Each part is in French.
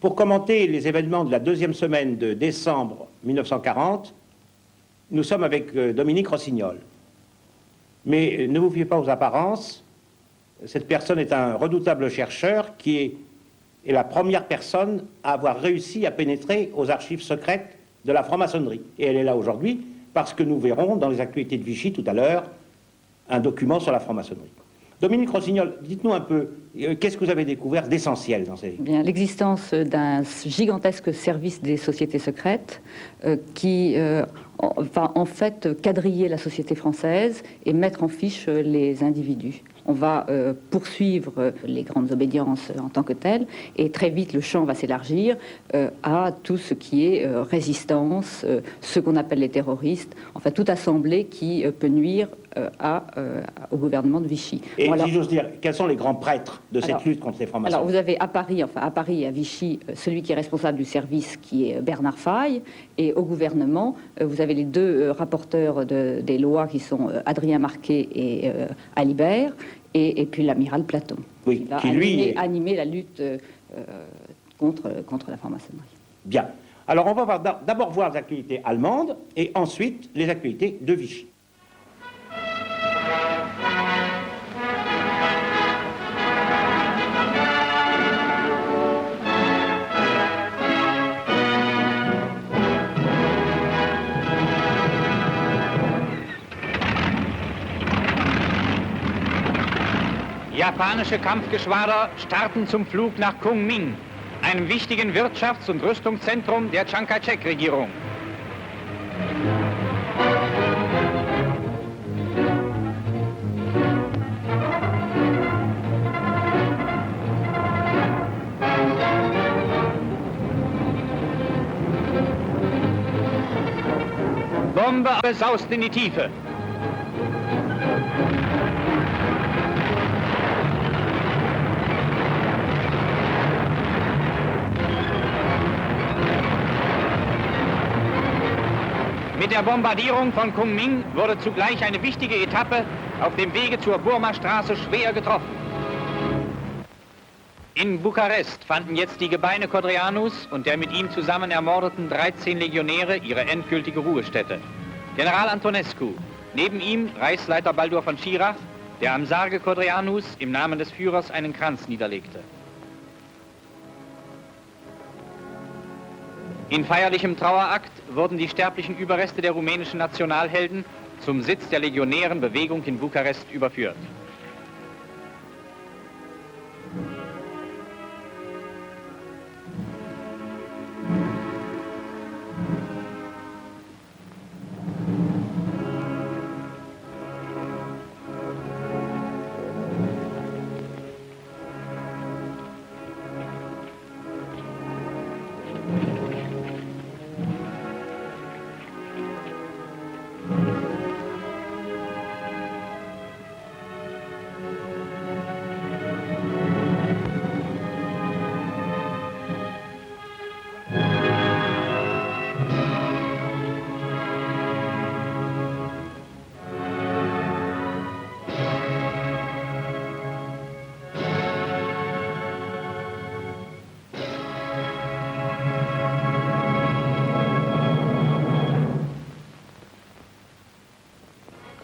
Pour commenter les événements de la deuxième semaine de décembre 1940, nous sommes avec Dominique Rossignol. Mais ne vous fiez pas aux apparences, cette personne est un redoutable chercheur qui est la première personne à avoir réussi à pénétrer aux archives secrètes de la franc-maçonnerie. Et elle est là aujourd'hui parce que nous verrons dans les actualités de Vichy tout à l'heure un document sur la franc-maçonnerie. Dominique Rossignol, dites-nous un peu, qu'est-ce que vous avez découvert d'essentiel dans ces... Bien, l'existence d'un gigantesque service des sociétés secrètes qui va en fait quadriller la société française et mettre en fiche les individus. On va poursuivre les grandes obédiences en tant que telles, et très vite le champ va s'élargir à tout ce qui est résistance, ce qu'on appelle les terroristes, enfin toute assemblée qui peut nuire au gouvernement de Vichy. Et si j'ose dire, quels sont les grands prêtres de cette lutte contre les francs-maçons? Alors vous avez à Paris et à Vichy, celui qui est responsable du service qui est Bernard Faye, et au gouvernement, vous avez les deux rapporteurs des lois qui sont Adrien Marquet et Alibert, et puis l'amiral Platon, oui, qui a animé la lutte contre la franc-maçonnerie. Bien. Alors on va d'abord voir les actualités allemandes et ensuite les actualités de Vichy. Japanische Kampfgeschwader starten zum Flug nach Kunming, einem wichtigen Wirtschafts- und Rüstungszentrum der Chiang Kai-shek-Regierung. Bombe saust in die Tiefe. Mit der Bombardierung von Kunming wurde zugleich eine wichtige Etappe auf dem Wege zur Burma-Straße schwer getroffen. In Bukarest fanden jetzt die Gebeine Codreanus und der mit ihm zusammen ermordeten 13 Legionäre ihre endgültige Ruhestätte. General Antonescu, neben ihm Reichsleiter Baldur von Schirach, der am Sarge Codreanus im Namen des Führers einen Kranz niederlegte. In feierlichem Trauerakt wurden die sterblichen Überreste der rumänischen Nationalhelden zum Sitz der legionären Bewegung in Bukarest überführt.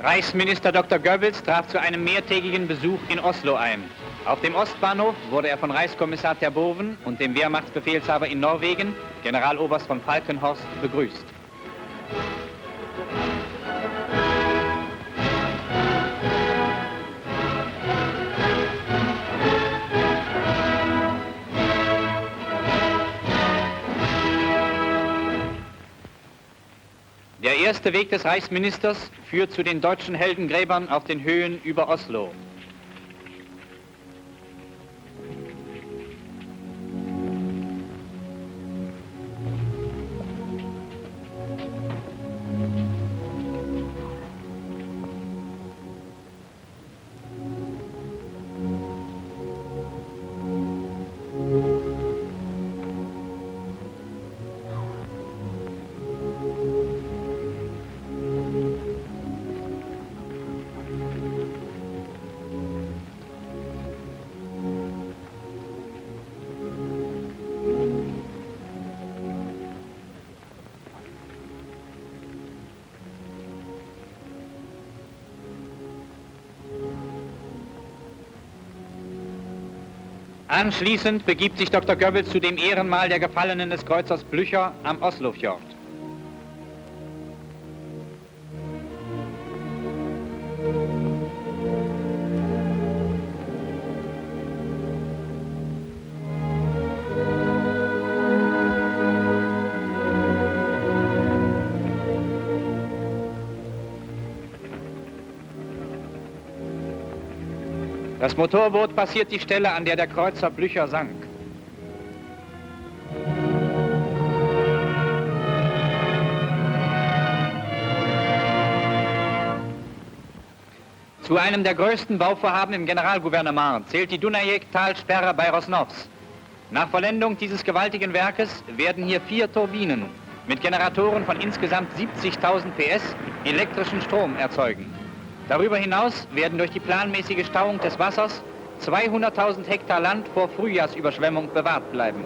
Reichsminister Dr. Goebbels traf zu einem mehrtägigen Besuch in Oslo ein. Auf dem Ostbahnhof wurde er von Reichskommissar Terboven und dem Wehrmachtsbefehlshaber in Norwegen, Generaloberst von Falkenhorst, begrüßt. Der erste Weg des Reichsministers führt zu den deutschen Heldengräbern auf den Höhen über Oslo. Anschließend begibt sich Dr. Goebbels zu dem Ehrenmal der Gefallenen des Kreuzers Blücher am Oslofjord. Das Motorboot passiert die Stelle, an der der Kreuzer Blücher sank. Zu einem der größten Bauvorhaben im Generalgouvernement zählt die Dunajec-Talsperre bei Rosnovs. Nach Vollendung dieses gewaltigen Werkes werden hier 4 Turbinen mit Generatoren von insgesamt 70.000 PS elektrischen Strom erzeugen. Darüber hinaus werden durch die planmäßige Stauung des Wassers 200.000 Hektar Land vor Frühjahrsüberschwemmung bewahrt bleiben.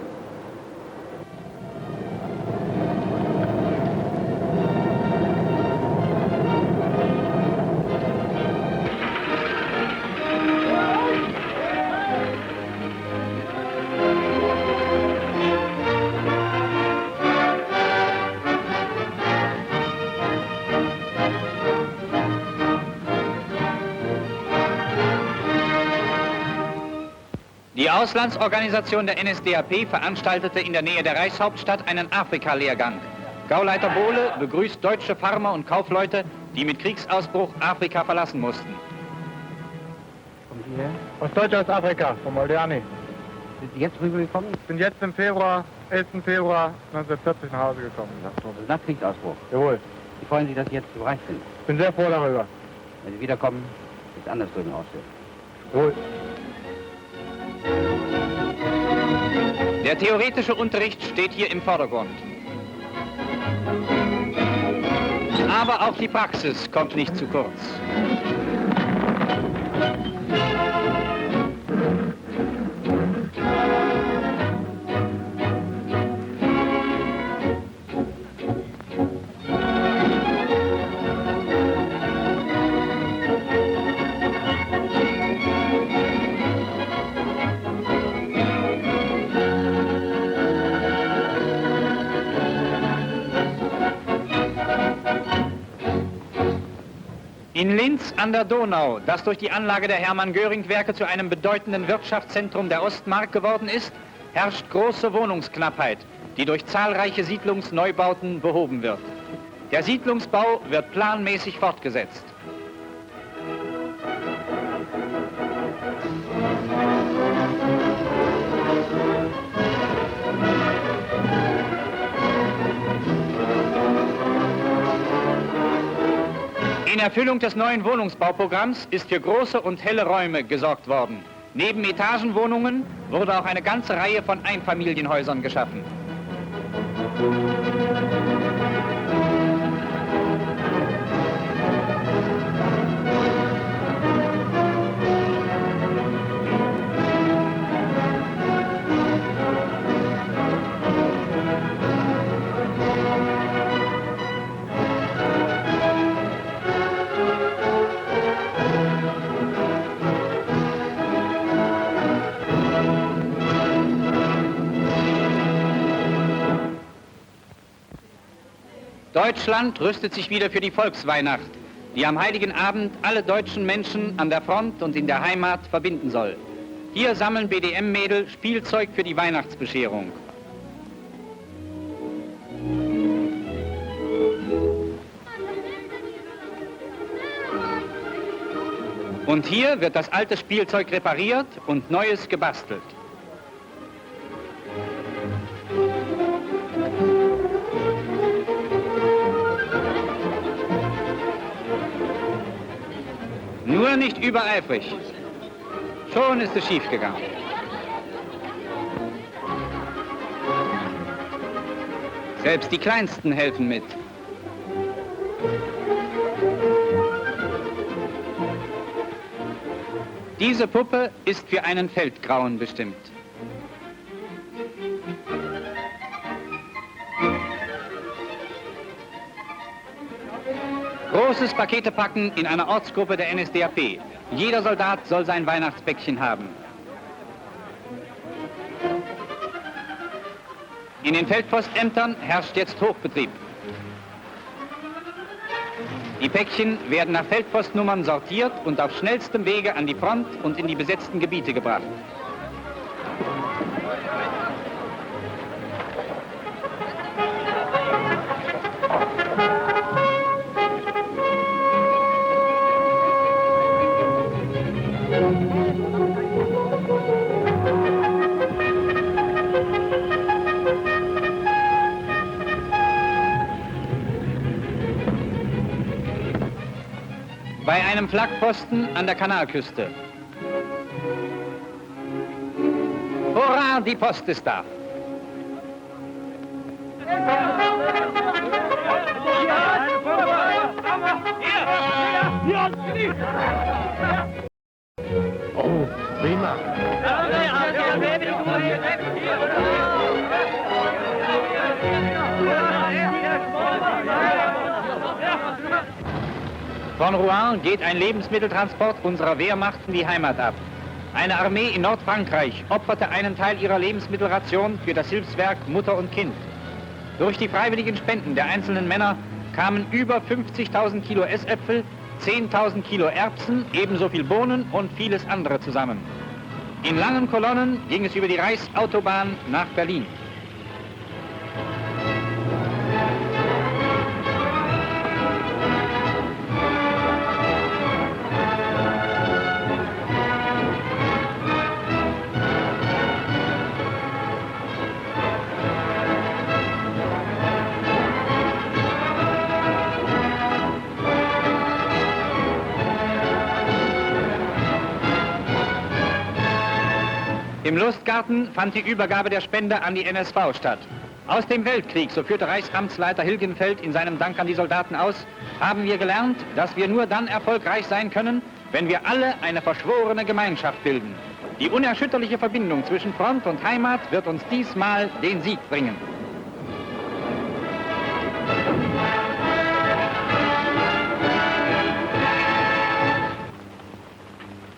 Die Auslandsorganisation der NSDAP veranstaltete in der Nähe der Reichshauptstadt einen Afrika-Lehrgang. Gauleiter Bohle begrüßt deutsche Farmer und Kaufleute, die mit Kriegsausbruch Afrika verlassen mussten. Kommen Sie her? Aus Deutschland, aus Afrika, von Moldeani. Sind Sie jetzt rübergekommen? Ich bin jetzt im Februar, 11. Februar 1940 nach Hause gekommen. Nach Kriegsausbruch. Jawohl. Wie freuen Sie, dass Sie jetzt so reich sind? Ich bin sehr froh darüber. Wenn Sie wiederkommen, wird es anders drüben aussehen. Jawohl. Der theoretische Unterricht steht hier im Vordergrund. Aber auch die Praxis kommt nicht zu kurz. In Linz an der Donau, das durch die Anlage der Hermann-Göring-Werke zu einem bedeutenden Wirtschaftszentrum der Ostmark geworden ist, herrscht große Wohnungsknappheit, die durch zahlreiche Siedlungsneubauten behoben wird. Der Siedlungsbau wird planmäßig fortgesetzt. In Erfüllung des neuen Wohnungsbauprogramms ist für große und helle Räume gesorgt worden. Neben Etagenwohnungen wurde auch eine ganze Reihe von Einfamilienhäusern geschaffen. Deutschland rüstet sich wieder für die Volksweihnacht, die am Heiligen Abend alle deutschen Menschen an der Front und in der Heimat verbinden soll. Hier sammeln BDM-Mädel Spielzeug für die Weihnachtsbescherung. Und hier wird das alte Spielzeug repariert und Neues gebastelt. Nur nicht übereifrig. Schon ist es schiefgegangen. Selbst die Kleinsten helfen mit. Diese Puppe ist für einen Feldgrauen bestimmt. Großes Paketepacken in einer Ortsgruppe der NSDAP. Jeder Soldat soll sein Weihnachtsbäckchen haben. In den Feldpostämtern herrscht jetzt Hochbetrieb. Die Päckchen werden nach Feldpostnummern sortiert und auf schnellstem Wege an die Front und in die besetzten Gebiete gebracht. Bei einem Flakposten an der Kanalküste. Hurra, die Post ist da! Oh, prima. Von Rouen geht ein Lebensmitteltransport unserer Wehrmacht in die Heimat ab. Eine Armee in Nordfrankreich opferte einen Teil ihrer Lebensmittelration für das Hilfswerk Mutter und Kind. Durch die freiwilligen Spenden der einzelnen Männer kamen über 50.000 Kilo Essäpfel, 10.000 Kilo Erbsen, ebenso viel Bohnen und vieles andere zusammen. In langen Kolonnen ging es über die Reichsautobahn nach Berlin. Im Lustgarten fand die Übergabe der Spende an die NSV statt. Aus dem Weltkrieg, so führte Reichsamtsleiter Hilgenfeld in seinem Dank an die Soldaten aus, haben wir gelernt, dass wir nur dann erfolgreich sein können, wenn wir alle eine verschworene Gemeinschaft bilden. Die unerschütterliche Verbindung zwischen Front und Heimat wird uns diesmal den Sieg bringen.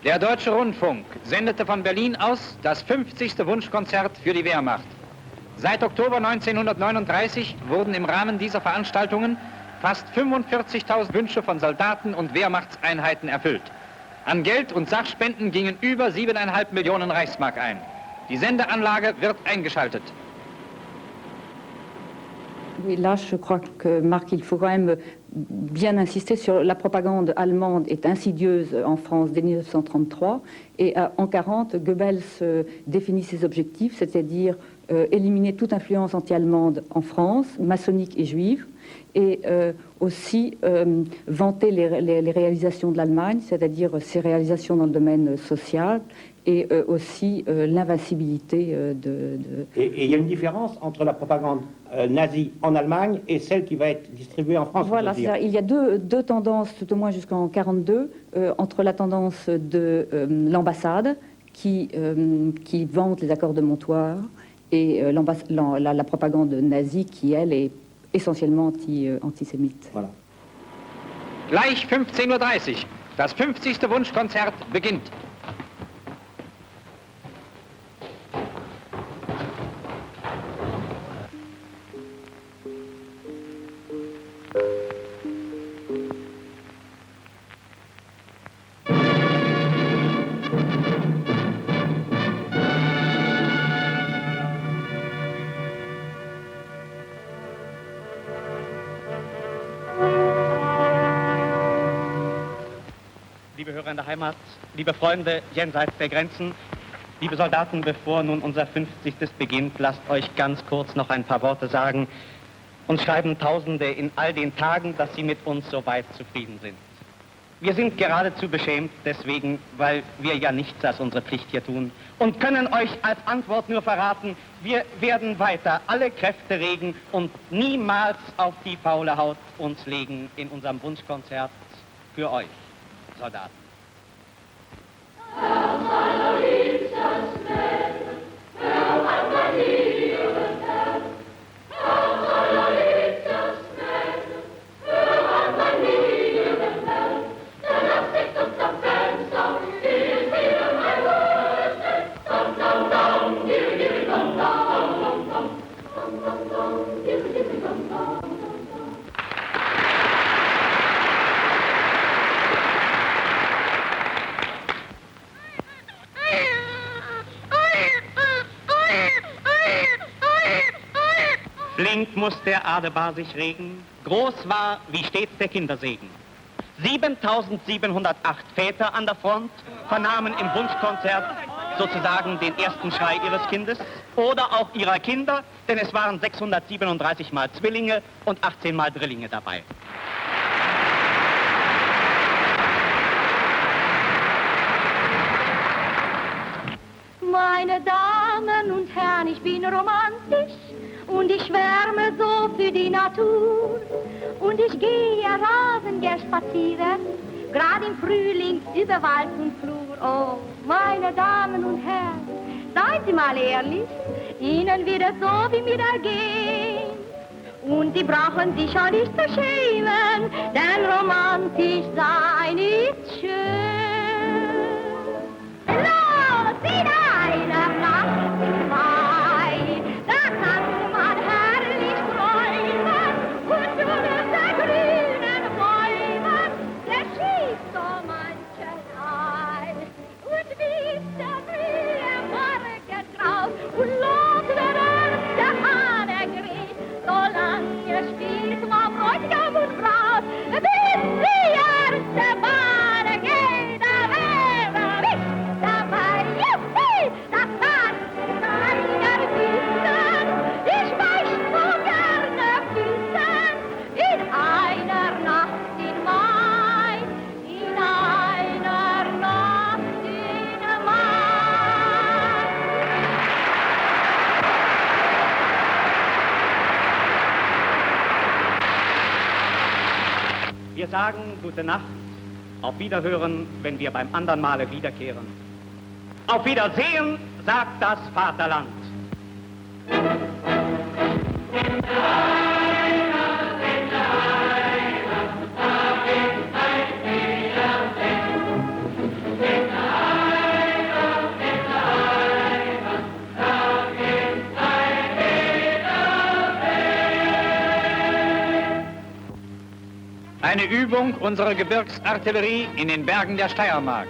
Der Deutsche Rundfunk sendete von Berlin aus das 50. Wunschkonzert für die Wehrmacht. Seit Oktober 1939 wurden im Rahmen dieser Veranstaltungen fast 45.000 Wünsche von Soldaten und Wehrmachtseinheiten erfüllt. An Geld- und Sachspenden gingen über 7,5 Millionen Reichsmark ein. Die Sendeanlage wird eingeschaltet. Oui, là, je crois que, Marc, il faut quand même bien insister sur la propagande allemande est insidieuse en France dès 1933 et en 1940, Goebbels définit ses objectifs, c'est-à-dire éliminer toute influence anti-allemande en France, maçonnique et juive, et aussi vanter les réalisations de l'Allemagne, c'est-à-dire ses réalisations dans le domaine social, et aussi l'invincibilité Et il y a une différence entre la propagande nazie en Allemagne et celle qui va être distribuée en France. Voilà, il y a deux tendances, tout au moins jusqu'en 1942, entre la tendance de l'ambassade qui vante les accords de Montoire et la propagande nazie qui, elle, est essentiellement antisémite. Voilà. Gleich 15:30 Uhr. Das 50. Wunschkonzert beginnt. Liebe Hörer in der Heimat, liebe Freunde jenseits der Grenzen, liebe Soldaten, bevor nun unser 50. beginnt, lasst euch ganz kurz noch ein paar Worte sagen. Uns schreiben Tausende in all den Tagen, dass sie mit uns so weit zufrieden sind. Wir sind geradezu beschämt deswegen, weil wir ja nichts als unsere Pflicht hier tun und können euch als Antwort nur verraten, wir werden weiter alle Kräfte regen und niemals auf die faule Haut uns legen in unserem Wunschkonzert für euch, Soldaten. Flink muss der Adebar sich regen, groß war wie stets der Kindersegen. 7708 Väter an der Front vernahmen im Wunschkonzert sozusagen den ersten Schrei ihres Kindes oder auch ihrer Kinder, denn es waren 637 Mal Zwillinge und 18 Mal Drillinge dabei. Meine Damen und Herren, ich bin romantisch und ich schwärme so für die Natur. Und ich gehe rasend gern spazieren, gerade im Frühling über Wald und Flur. Oh, meine Damen und Herren, seien Sie mal ehrlich, Ihnen wird es so wie mir ergehen. Und Sie brauchen sich auch nicht zu schämen, denn romantisch sein ist schön. Los, in einer Nacht im Mai, da kann man herrlich träumen und unter grünen Bäumen geschieht so manchen Ei. Und wie der frühe Morgengraut und los der Hahn gräht, solange spielt man Bräutigam und Braut, bis die erste Bahn geht, da wäre ich dabei. Juppie, das kann keiner wissen, ich möcht so gerne küssen, in einer Nacht in Mai, in einer Nacht in Mai. Wir sagen gute Nacht, auf Wiederhören, wenn wir beim andern Male wiederkehren. Auf Wiedersehen, sagt das Vaterland. Eine Übung unserer Gebirgsartillerie in den Bergen der Steiermark.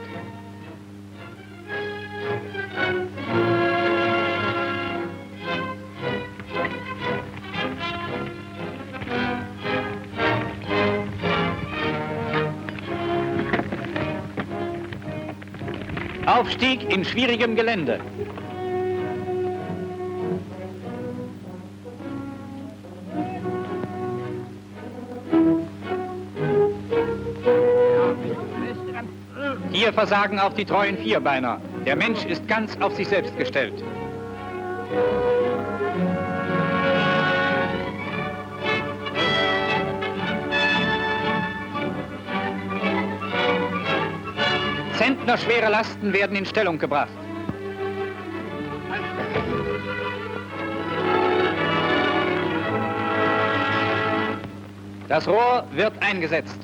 Aufstieg in schwierigem Gelände. Hier versagen auch die treuen Vierbeiner. Der Mensch ist ganz auf sich selbst gestellt. Zentnerschwere Lasten werden in Stellung gebracht. Das Rohr wird eingesetzt.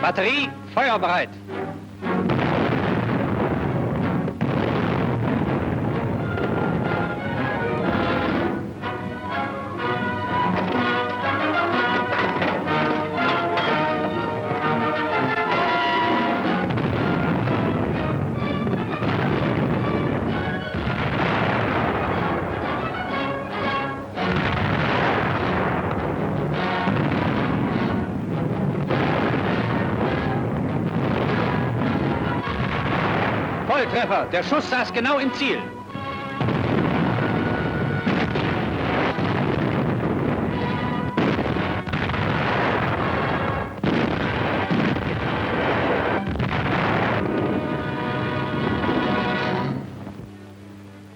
Batterie feuerbereit. Volltreffer. Der Schuss saß genau im Ziel.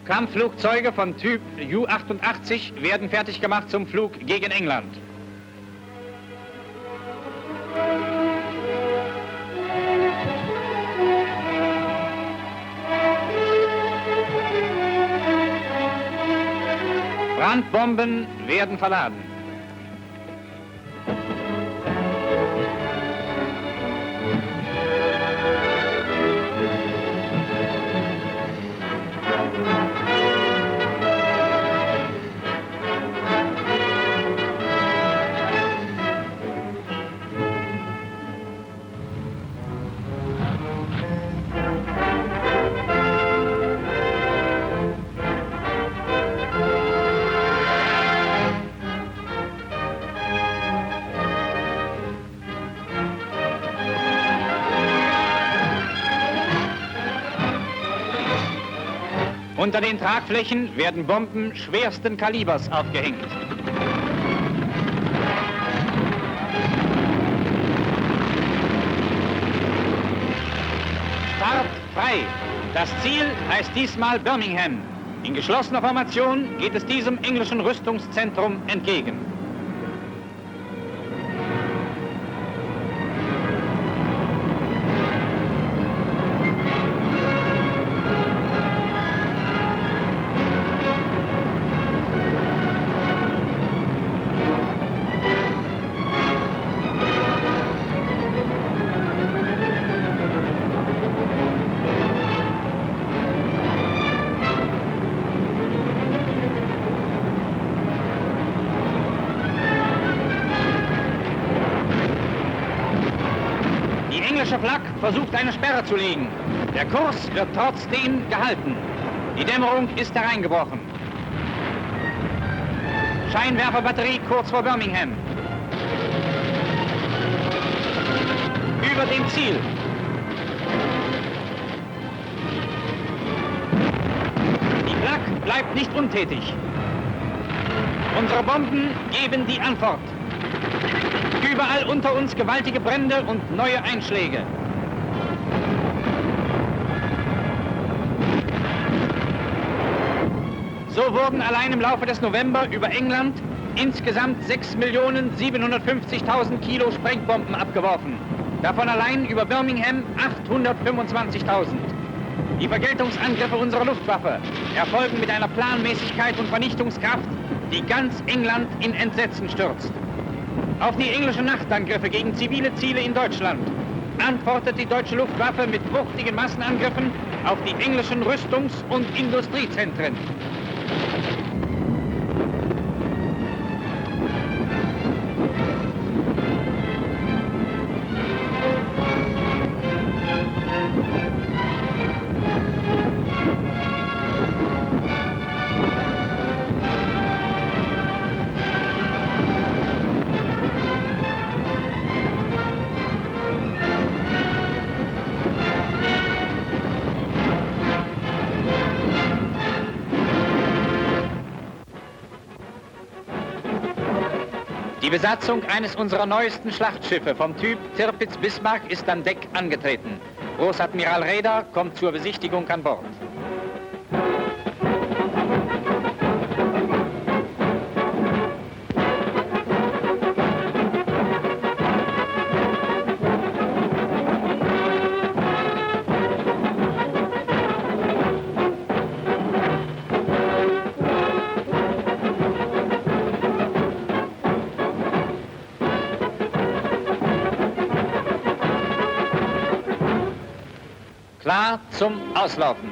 Kampfflugzeuge von Typ Ju-88 werden fertig gemacht zum Flug gegen England. Brandbomben werden verladen. Unter den Tragflächen werden Bomben schwersten Kalibers aufgehängt. Start frei. Das Ziel heißt diesmal Birmingham. In geschlossener Formation geht es diesem englischen Rüstungszentrum entgegen. Die englische Flak versucht eine Sperre zu legen. Der Kurs wird trotzdem gehalten. Die Dämmerung ist hereingebrochen. Scheinwerferbatterie kurz vor Birmingham. Über dem Ziel. Die Flak bleibt nicht untätig. Unsere Bomben geben die Antwort. Überall unter uns gewaltige Brände und neue Einschläge. So wurden allein im Laufe des November über England insgesamt 6.750.000 Kilo Sprengbomben abgeworfen. Davon allein über Birmingham 825.000. Die Vergeltungsangriffe unserer Luftwaffe erfolgen mit einer Planmäßigkeit und Vernichtungskraft, die ganz England in Entsetzen stürzt. Auf die englischen Nachtangriffe gegen zivile Ziele in Deutschland antwortet die deutsche Luftwaffe mit wuchtigen Massenangriffen auf die englischen Rüstungs- und Industriezentren. Die Besatzung eines unserer neuesten Schlachtschiffe vom Typ Tirpitz-Bismarck ist an Deck angetreten. Großadmiral Raeder kommt zur Besichtigung an Bord. Klar zum Auslaufen.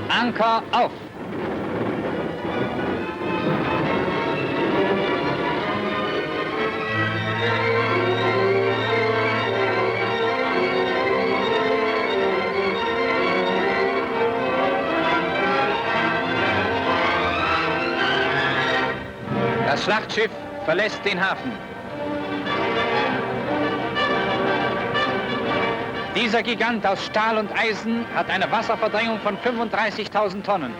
Anker auf. Das Schlachtschiff verlässt den Hafen. Dieser Gigant aus Stahl und Eisen hat eine Wasserverdrängung von 35.000 Tonnen.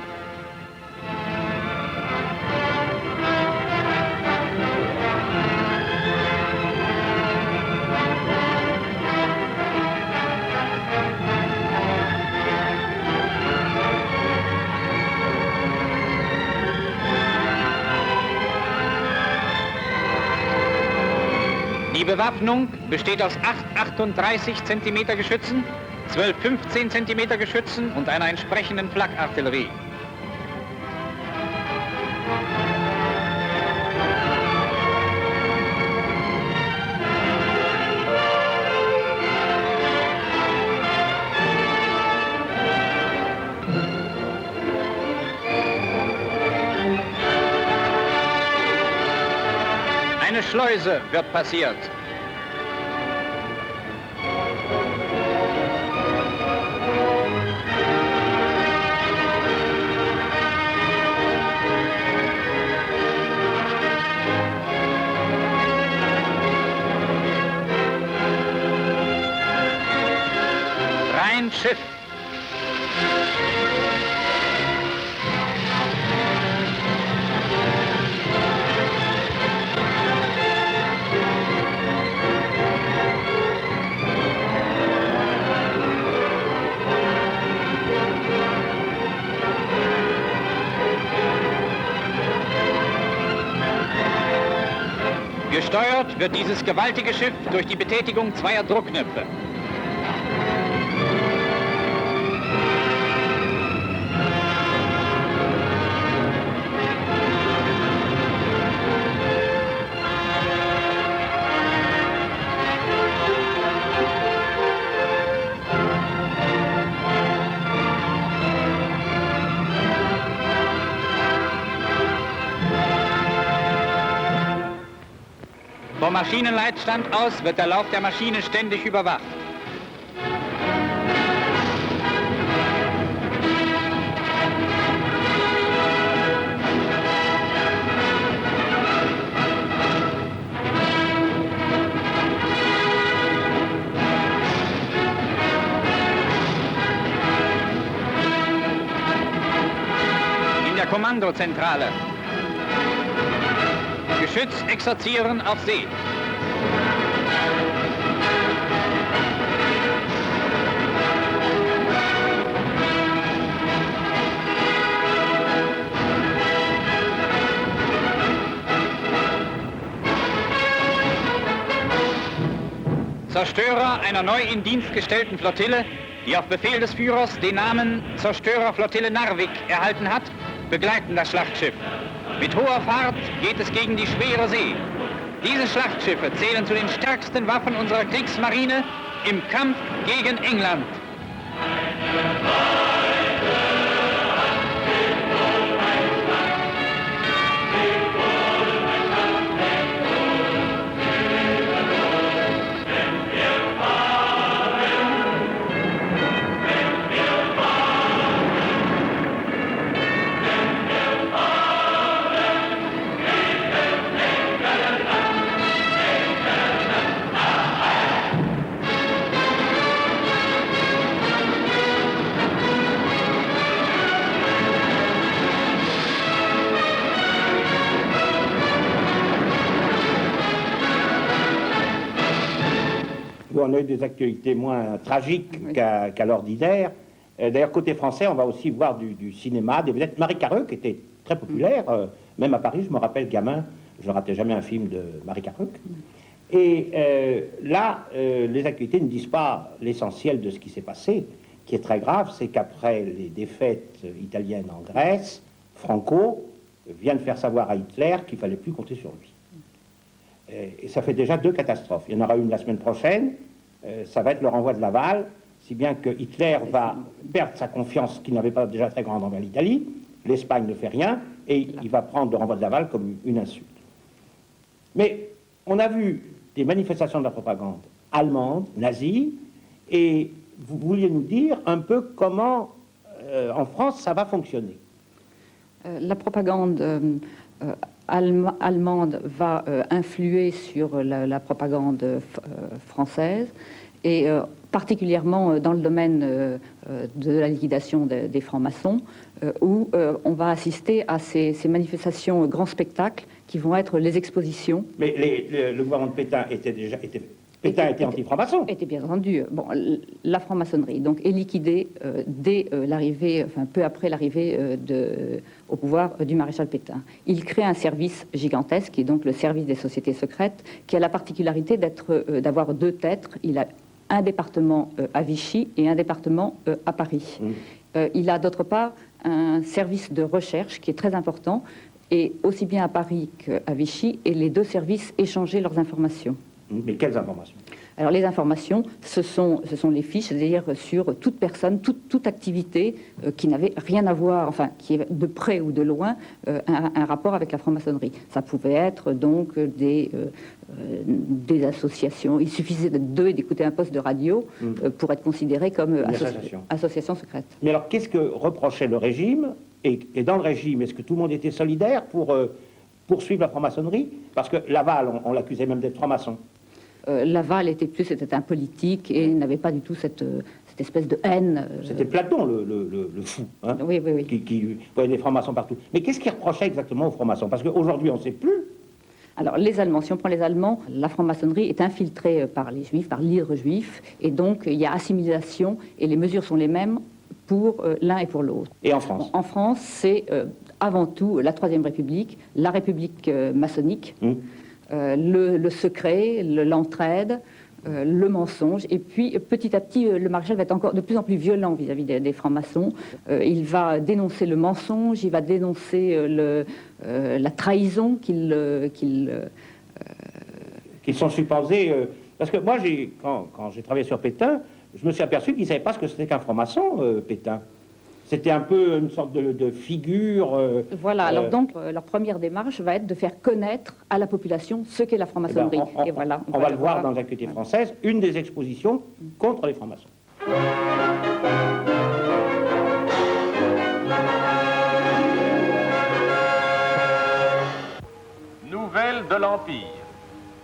Die Bewaffnung besteht aus 8 38 cm Geschützen, 12 15 cm Geschützen und einer entsprechenden Flakartillerie. Eine Schleuse wird passiert. Schiff. Gesteuert wird dieses gewaltige Schiff durch die Betätigung zweier Druckknöpfe. Vom Maschinenleitstand aus wird der Lauf der Maschine ständig überwacht. In der Kommandozentrale. Geschütz exerzieren auf See. Zerstörer einer neu in Dienst gestellten Flottille, die auf Befehl des Führers den Namen Zerstörerflottille Narvik erhalten hat, begleiten das Schlachtschiff. Mit hoher Fahrt geht es gegen die schwere See. Diese Schlachtschiffe zählen zu den stärksten Waffen unserer Kriegsmarine im Kampf gegen England. On a eu des actualités moins tragiques qu'à l'ordinaire. D'ailleurs, côté français, on va aussi voir du cinéma, des vedettes. Marie Carreux, qui était très populaire, même à Paris, je me rappelle, gamin, je ne ratais jamais un film de Marie Carreux. Et là, les actualités ne disent pas l'essentiel de ce qui s'est passé, qui est très grave, c'est qu'après les défaites italiennes en Grèce, Franco vient de faire savoir à Hitler qu'il ne fallait plus compter sur lui. Et ça fait déjà 2 catastrophes. Il y en aura une la semaine prochaine, ça va être le renvoi de Laval, si bien que Hitler va perdre sa confiance qu'il n'avait pas déjà très grande envers l'Italie, l'Espagne ne fait rien, et il va prendre le renvoi de Laval comme une insulte. Mais on a vu des manifestations de la propagande allemande, nazie, et vous vouliez nous dire un peu comment, en France, ça va fonctionner. La propagande allemande va influer sur la propagande française et particulièrement dans le domaine de la liquidation des francs-maçons où on va assister à ces manifestations grands spectacles qui vont être les expositions. Mais le gouvernement de Pétain Pétain était anti-franc-maçon. Était bien entendu. Bon, la franc-maçonnerie donc est liquidée dès l'arrivée, enfin peu après l'arrivée au pouvoir du maréchal Pétain. Il crée un service gigantesque, qui est donc le service des sociétés secrètes, qui a la particularité d'avoir 2 têtes. Il a un département à Vichy et un département à Paris. Il a d'autre part un service de recherche qui est très important, et aussi bien à Paris qu'à Vichy, et les 2 services échangeaient leurs informations. Mais quelles informations? Alors les informations, ce sont les fiches, c'est-à-dire sur toute personne, toute activité qui n'avait rien à voir, enfin qui est de près ou de loin un rapport avec la franc-maçonnerie. Ça pouvait être donc des associations. Il suffisait d'eux et d'écouter un poste de radio pour être considéré comme association secrète. Mais alors qu'est-ce que reprochait le régime et dans le régime, est-ce que tout le monde était solidaire pour poursuivre la franc-maçonnerie? Parce que Laval, on l'accusait même d'être franc-maçon. Laval était un politique et n'avait pas du tout cette espèce de haine. C'était Platon, le fou, hein, Oui, oui, oui. qui voyait des francs-maçons partout. Mais qu'est-ce qu'il reprochait exactement aux francs-maçons? Parce qu'aujourd'hui, on ne sait plus. Alors, les Allemands, si on prend les Allemands, la franc-maçonnerie est infiltrée par les Juifs, par l'hydre juif, et donc il y a assimilation, et les mesures sont les mêmes pour l'un et pour l'autre. Et en France? En France, c'est avant tout la Troisième République, la République maçonnique, le secret, l'entraide, le mensonge, et puis petit à petit, le maréchal va être encore de plus en plus violent vis-à-vis des francs-maçons. Il va dénoncer le mensonge, il va dénoncer la trahison qu'ils sont supposés... parce que moi, quand j'ai travaillé sur Pétain, je me suis aperçu qu'il ne savait pas ce que c'était qu'un franc-maçon, Pétain. C'était un peu une sorte de figure... Voilà, alors donc, leur première démarche va être de faire connaître à la population ce qu'est la franc-maçonnerie. Et voilà, on va le voir dans l'actualité française, une des expositions contre les francs-maçons. Nouvelle de l'Empire.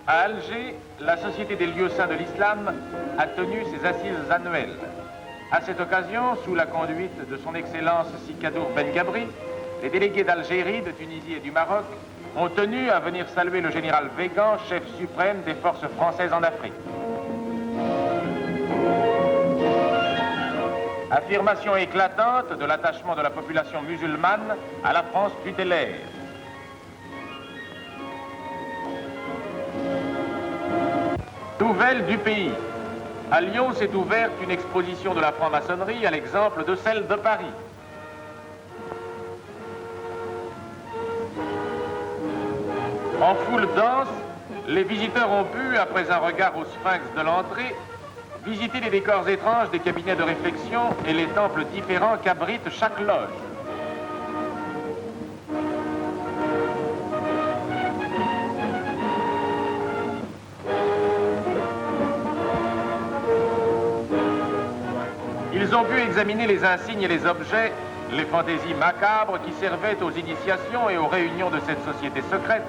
À Alger, la Société des lieux saints de l'islam a tenu ses assises annuelles. À cette occasion, sous la conduite de son Excellence Sikadour Ben Gabri, les délégués d'Algérie, de Tunisie et du Maroc ont tenu à venir saluer le général Weygand, chef suprême des forces françaises en Afrique. Affirmation éclatante de l'attachement de la population musulmane à la France tutélaire. Nouvelle du pays. À Lyon s'est ouverte une exposition de la franc-maçonnerie à l'exemple de celle de Paris. En foule dense, les visiteurs ont pu, après un regard au sphinx de l'entrée, visiter les décors étranges des cabinets de réflexion et les temples différents qu'abrite chaque loge. Ils ont pu examiner les insignes et les objets, les fantaisies macabres qui servaient aux initiations et aux réunions de cette société secrète,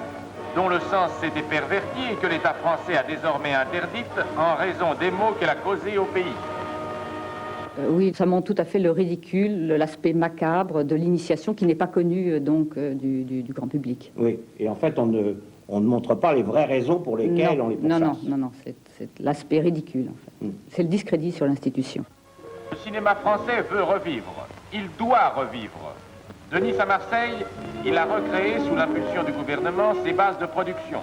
dont le sens s'était perverti et que l'État français a désormais interdite en raison des maux qu'elle a causés au pays. Oui, ça montre tout à fait le ridicule, l'aspect macabre de l'initiation qui n'est pas connu du grand public. Oui, et en fait, on ne montre pas les vraies raisons pour lesquelles on les pourchasse. Non, c'est l'aspect ridicule, en fait. C'est le discrédit sur l'institution. Le cinéma français veut revivre. Il doit revivre. De Nice à Marseille, il a recréé, sous l'impulsion du gouvernement, ses bases de production.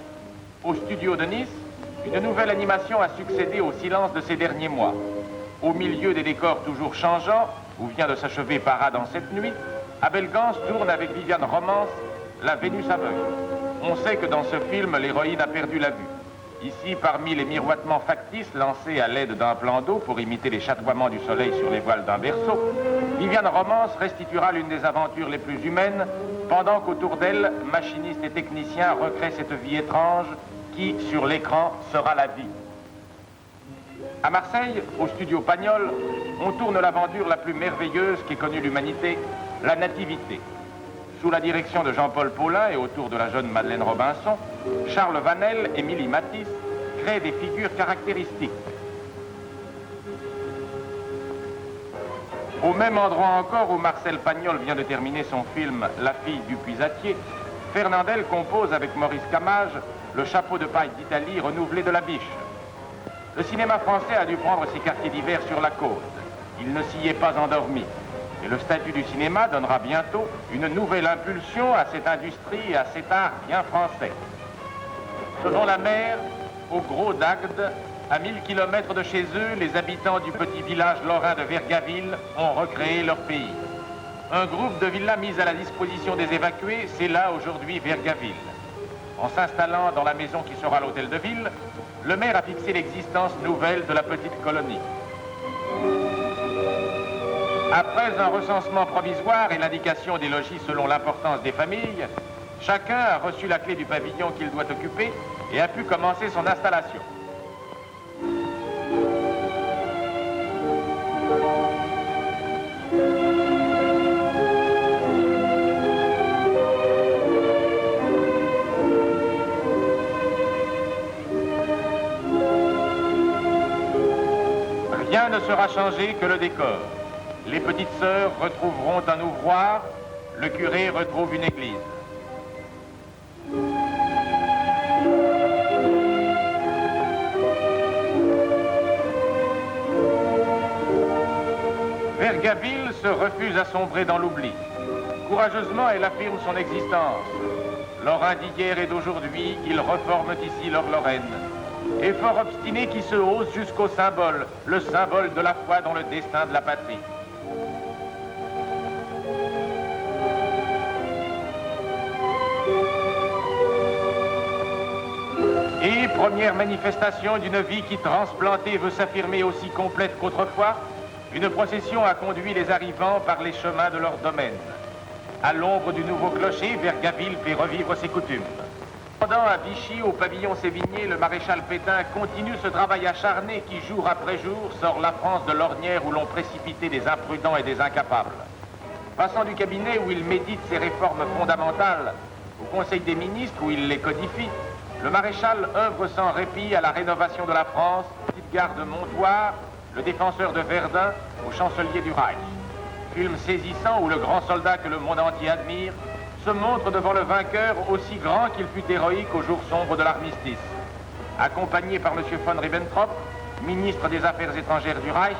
Au studio de Nice, une nouvelle animation a succédé au silence de ces derniers mois. Au milieu des décors toujours changeants, où vient de s'achever Parade en cette nuit, Abel Gance tourne avec Viviane Romance La Vénus aveugle. On sait que dans ce film, l'héroïne a perdu la vue. Ici, parmi les miroitements factices lancés à l'aide d'un plan d'eau pour imiter les chatoiements du soleil sur les voiles d'un berceau, Viviane Romance restituera l'une des aventures les plus humaines, pendant qu'autour d'elle, machinistes et techniciens recréent cette vie étrange qui, sur l'écran, sera la vie. À Marseille, au studio Pagnol, on tourne l'aventure la plus merveilleuse qu'ait connue l'humanité, la nativité. Sous la direction de Jean-Paul Paulin et autour de la jeune Madeleine Robinson, Charles Vanel et Milly Matisse créent des figures caractéristiques. Au même endroit encore où Marcel Pagnol vient de terminer son film La fille du puisatier, Fernandel compose avec Maurice Camage le chapeau de paille d'Italie renouvelé de la Biche. Le cinéma français a dû prendre ses quartiers d'hiver sur la côte. Il ne s'y est pas endormi. Et le statut du cinéma donnera bientôt une nouvelle impulsion à cette industrie et à cet art bien français. Devant la mer, au Gros d'Agde, à 1000 km de chez eux, les habitants du petit village lorrain de Vergaville ont recréé leur pays. Un groupe de villas mises à la disposition des évacués, c'est là aujourd'hui Vergaville. En s'installant dans la maison qui sera l'hôtel de ville, le maire a fixé l'existence nouvelle de la petite colonie. Après un recensement provisoire et l'indication des logis selon l'importance des familles, chacun a reçu la clé du pavillon qu'il doit occuper et a pu commencer son installation. ne sera changé que le décor. Les petites sœurs retrouveront un ouvroir, le curé retrouve une église. Vergaville se refuse à sombrer dans l'oubli. Courageusement, elle affirme son existence. Lorrain d'hier et d'aujourd'hui, ils reforment ici leur Lorraine. Effort obstiné qui se hausse jusqu'au symbole, le symbole de la foi dans le destin de la patrie. Et première manifestation d'une vie qui transplantée veut s'affirmer aussi complète qu'autrefois, une procession a conduit les arrivants par les chemins de leur domaine. À l'ombre du nouveau clocher, Vergaville fait revivre ses coutumes. Pendant à Vichy, au pavillon Sévigné, le maréchal Pétain continue ce travail acharné qui, jour après jour, sort la France de l'ornière où l'on précipitait des imprudents et des incapables. Passant du cabinet où il médite ses réformes fondamentales au Conseil des ministres où il les codifie, le maréchal œuvre sans répit à la rénovation de la France, petite gare de Montoire, le défenseur de Verdun au chancelier du Reich. Film saisissant où le grand soldat que le monde entier admire se montre devant le vainqueur aussi grand qu'il fut héroïque au jour sombre de l'armistice. Accompagné par M. von Ribbentrop, ministre des Affaires étrangères du Reich,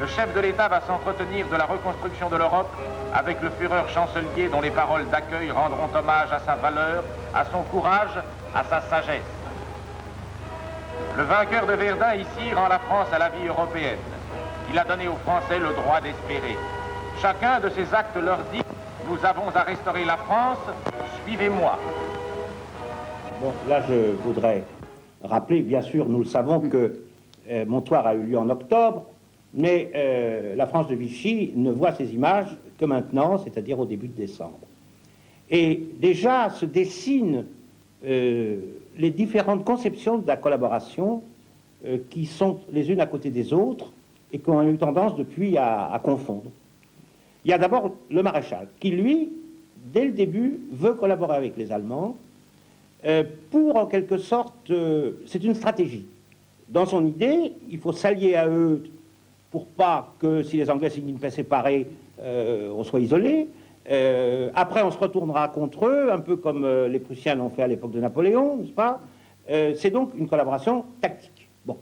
le chef de l'État va s'entretenir de la reconstruction de l'Europe avec le Führer chancelier dont les paroles d'accueil rendront hommage à sa valeur, à son courage, à sa sagesse. Le vainqueur de Verdun ici rend la France à la vie européenne. Il a donné aux Français le droit d'espérer. Chacun de ces actes leur dit « Nous avons à restaurer la France, suivez-moi ». Bon, là, je voudrais rappeler, bien sûr, nous le savons que Montoire a eu lieu en octobre, mais la France de Vichy ne voit ces images que maintenant, c'est-à-dire au début de décembre. Et déjà se dessinent les différentes conceptions de la collaboration qui sont les unes à côté des autres et qui ont eu tendance depuis à confondre. Il y a d'abord le maréchal qui, lui, dès le début, veut collaborer avec les Allemands pour, en quelque sorte, c'est une stratégie. Dans son idée, il faut s'allier à eux pour pas que, si les Anglais signent une paix séparée, on soit isolé. Après, on se retournera contre eux, un peu comme les Prussiens l'ont fait à l'époque de Napoléon, n'est-ce pas? C'est donc une collaboration tactique. Bon.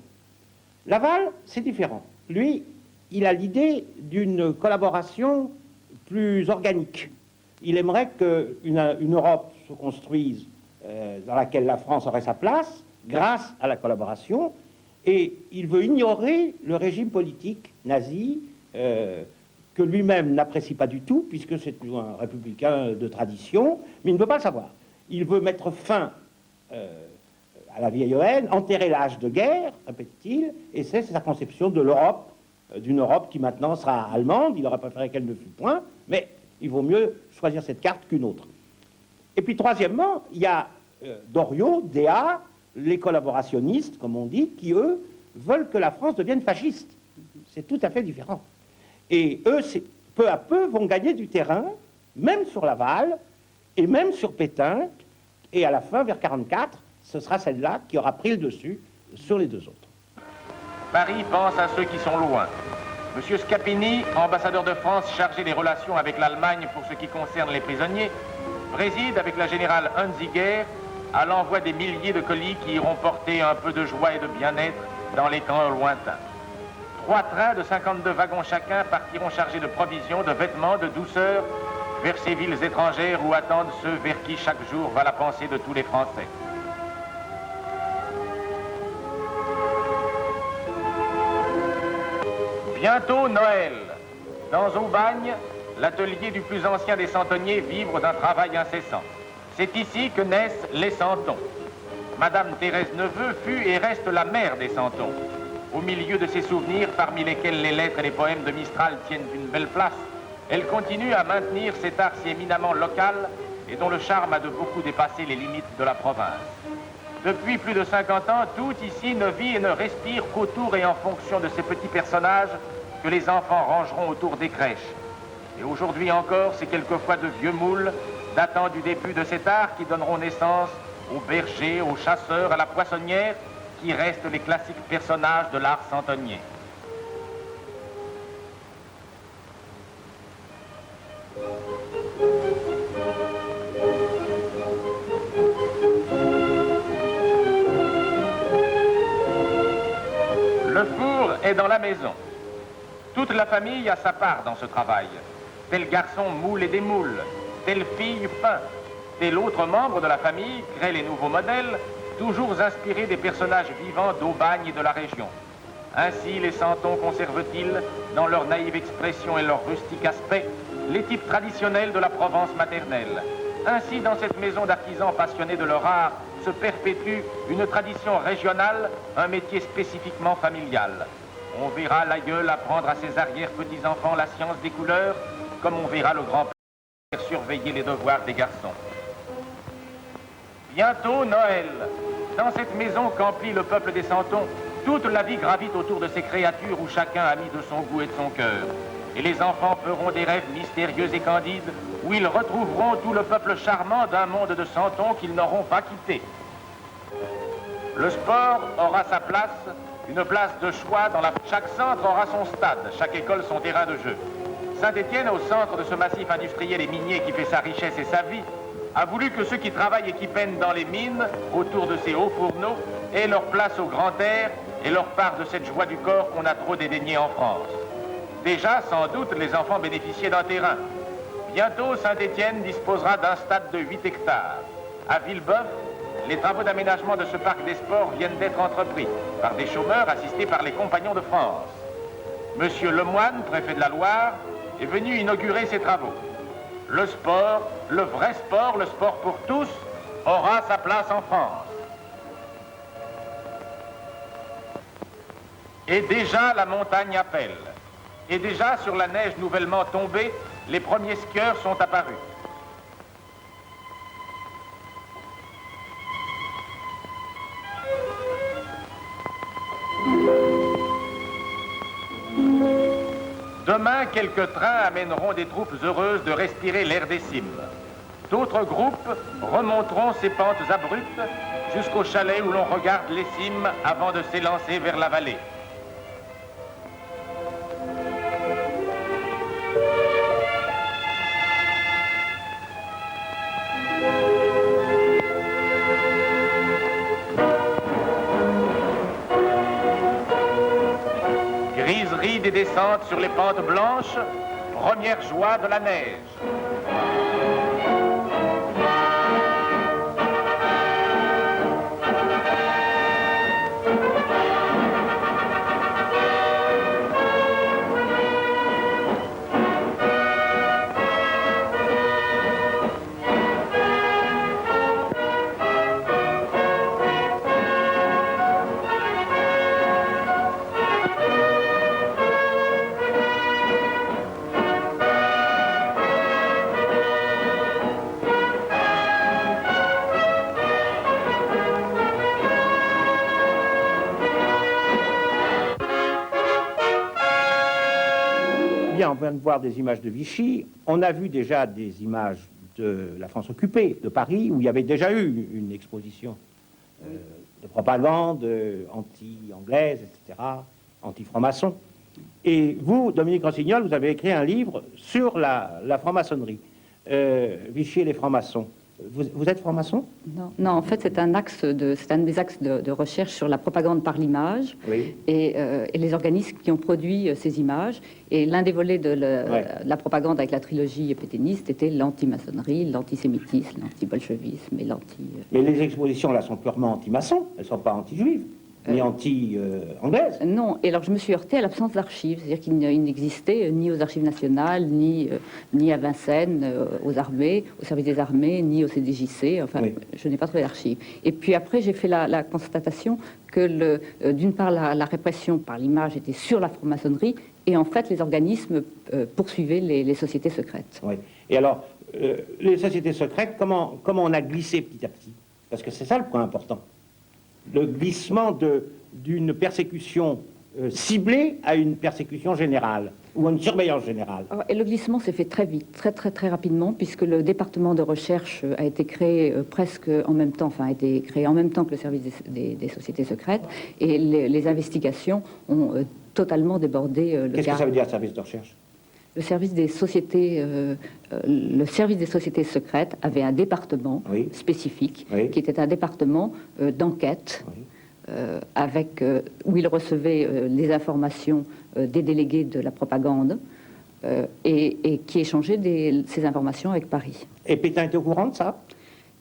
Laval, c'est différent. Lui, il a l'idée d'une collaboration plus organique. Il aimerait qu'une Europe se construise dans laquelle la France aurait sa place, grâce à la collaboration, et il veut ignorer le régime politique nazi, que lui-même n'apprécie pas du tout, puisque c'est un républicain de tradition, mais il ne veut pas le savoir. Il veut mettre fin à la vieille haine, enterrer l'âge de guerre, répète-t-il, et c'est sa conception de l'Europe, d'une Europe qui maintenant sera allemande. Il aurait préféré qu'elle ne fût point, mais il vaut mieux choisir cette carte qu'une autre. Et puis troisièmement, il y a Doriot, Déa, les collaborationnistes, comme on dit, qui, eux, veulent que la France devienne fasciste. C'est tout à fait différent. Et eux, peu à peu, vont gagner du terrain, même sur Laval, et même sur Pétain, et à la fin, vers 1944, ce sera celle-là qui aura pris le dessus sur les deux autres. Paris pense à ceux qui sont loin. M. Scapini, ambassadeur de France chargé des relations avec l'Allemagne pour ce qui concerne les prisonniers, préside avec la générale Hunziger à l'envoi des milliers de colis qui iront porter un peu de joie et de bien-être dans les camps lointains. 3 trains de 52 wagons chacun partiront chargés de provisions, de vêtements, de douceur vers ces villes étrangères où attendent ceux vers qui chaque jour va la pensée de tous les Français. Bientôt Noël. Dans Aubagne, l'atelier du plus ancien des centonniers vibre d'un travail incessant. C'est ici que naissent les santons. Madame Thérèse Neveu fut et reste la mère des santons. Au milieu de ses souvenirs, parmi lesquels les lettres et les poèmes de Mistral tiennent une belle place, elle continue à maintenir cet art si éminemment local et dont le charme a de beaucoup dépassé les limites de la province. Depuis plus de 50 ans, tout ici ne vit et ne respire qu'autour et en fonction de ces petits personnages que les enfants rangeront autour des crèches. Et aujourd'hui encore, c'est quelquefois de vieux moules datant du début de cet art qui donneront naissance aux bergers, aux chasseurs, à la poissonnière, qui restent les classiques personnages de l'art santonnier. est dans la maison. Toute la famille a sa part dans ce travail. Tel garçon moule et démoule, telle fille peint, tel autre membre de la famille crée les nouveaux modèles, toujours inspirés des personnages vivants d'Aubagne et de la région. Ainsi, les Santons conservent-ils, dans leur naïve expression et leur rustique aspect, les types traditionnels de la Provence maternelle. Ainsi, dans cette maison d'artisans passionnés de leur art, se perpétue une tradition régionale, un métier spécifiquement familial. On verra l'aïeul apprendre à ses arrière-petits-enfants la science des couleurs, comme on verra le grand-père surveiller les devoirs des garçons. Bientôt Noël. Dans cette maison qu'emplit le peuple des Santons, toute la vie gravite autour de ces créatures où chacun a mis de son goût et de son cœur. Et les enfants feront des rêves mystérieux et candides, où ils retrouveront tout le peuple charmant d'un monde de Santons qu'ils n'auront pas quitté. Le sport aura sa place, une place de choix dans chaque centre aura son stade, chaque école son terrain de jeu. Saint-Étienne, au centre de ce massif industriel et minier qui fait sa richesse et sa vie, a voulu que ceux qui travaillent et qui peinent dans les mines, autour de ces hauts fourneaux, aient leur place au grand air et leur part de cette joie du corps qu'on a trop dédaignée en France. Déjà, sans doute, les enfants bénéficiaient d'un terrain. Bientôt, Saint-Étienne disposera d'un stade de 8 hectares. À Villebeuf, les travaux d'aménagement de ce parc des sports viennent d'être entrepris par des chômeurs assistés par les Compagnons de France. Monsieur Lemoine, préfet de la Loire, est venu inaugurer ces travaux. Le sport, le vrai sport, le sport pour tous, aura sa place en France. Et déjà, la montagne appelle. Et déjà, sur la neige nouvellement tombée, les premiers skieurs sont apparus. Demain, quelques trains amèneront des troupes heureuses de respirer l'air des cimes. D'autres groupes remonteront ces pentes abruptes jusqu'au chalet où l'on regarde les cimes avant de s'élancer vers la vallée. Griserie des descentes sur les pentes blanches, première joie de la neige. On vient de voir des images de Vichy. On a vu déjà des images de la France occupée, de Paris, où il y avait déjà eu une exposition de propagande anti-anglaise, etc., anti-franc-maçon. Et vous, Dominique Rossignol, vous avez écrit un livre sur la franc-maçonnerie, Vichy et les francs-maçons. Vous êtes franc-maçon? Non, en fait, c'est un des axes de recherche sur la propagande par l'image, oui. et les organismes qui ont produit ces images. Et l'un des volets de la propagande avec la trilogie pétainiste était l'anti-maçonnerie, l'antisémitisme, l'anti-bolchevisme et l'anti... Mais les expositions, là, sont purement anti-maçons, elles ne sont pas anti-juives, ni anti-anglaises. Non, et alors je me suis heurtée à l'absence d'archives, c'est-à-dire qu'il n'existait ni aux archives nationales, ni à Vincennes, aux armées, au service des armées, ni au CDJC, enfin, oui. Je n'ai pas trouvé d'archives. Et puis après, j'ai fait la constatation que, d'une part, la répression par l'image était sur la franc-maçonnerie, et en fait, les organismes poursuivaient les sociétés secrètes. Oui. Et alors, les sociétés secrètes, comment on a glissé petit à petit? Parce que c'est ça le point important. Le glissement d'une persécution ciblée à une persécution générale, ou à une surveillance générale. Et le glissement s'est fait très vite, très rapidement, puisque le département de recherche a été créé presque en même temps, enfin a été créé en même temps que le service des sociétés secrètes, et les investigations ont totalement débordé le... Qu'est-ce que ça veut dire, service de recherche? Le service des sociétés secrètes avait un département spécifique, qui était un département d'enquête, où il recevait les informations des délégués de la propagande et qui échangeait ces informations avec Paris. Et Pétain était au courant de ça?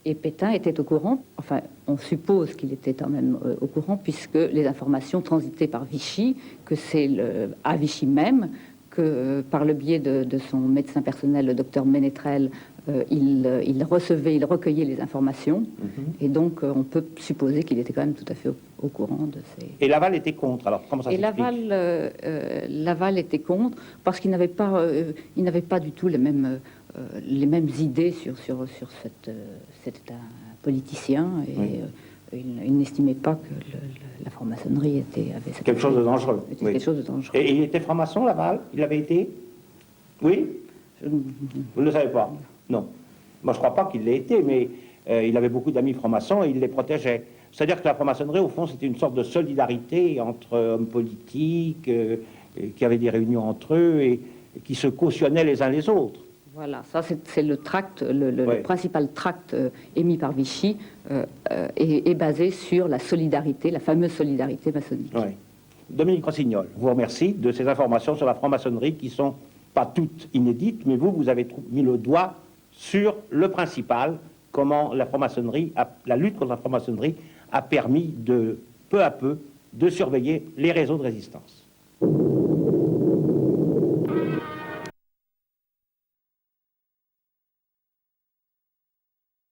Et Pétain était au courant, enfin on suppose qu'il était quand même au courant, puisque les informations transitaient par Vichy, que c'est à Vichy même que par le biais de son médecin personnel, le docteur Ménétrel, il recueillait les informations, et donc on peut supposer qu'il était quand même tout à fait au courant de ces... Et Laval était contre, alors comment ça s'explique? Laval était contre, parce qu'il n'avait pas du tout les mêmes idées sur cet politicien, et il n'estimait pas que la franc-maçonnerie avait quelque chose de dangereux. Quelque chose de dangereux. Et il était franc-maçon, Laval? Il avait été? Oui? Vous ne le savez pas? Non. Moi, je ne crois pas qu'il l'ait été, mais il avait beaucoup d'amis francs-maçons et il les protégeait. C'est-à-dire que la franc-maçonnerie, au fond, c'était une sorte de solidarité entre hommes politiques qui avaient des réunions entre eux et qui se cautionnaient les uns les autres. Voilà, ça c'est le tract, le principal tract émis par Vichy est basé sur la solidarité, la fameuse solidarité maçonnique. Oui. Dominique Rossignol, je vous remercie de ces informations sur la franc-maçonnerie qui sont pas toutes inédites, mais vous avez mis le doigt sur le principal, comment la franc-maçonnerie, la lutte contre la franc-maçonnerie a permis peu à peu de surveiller les réseaux de résistance.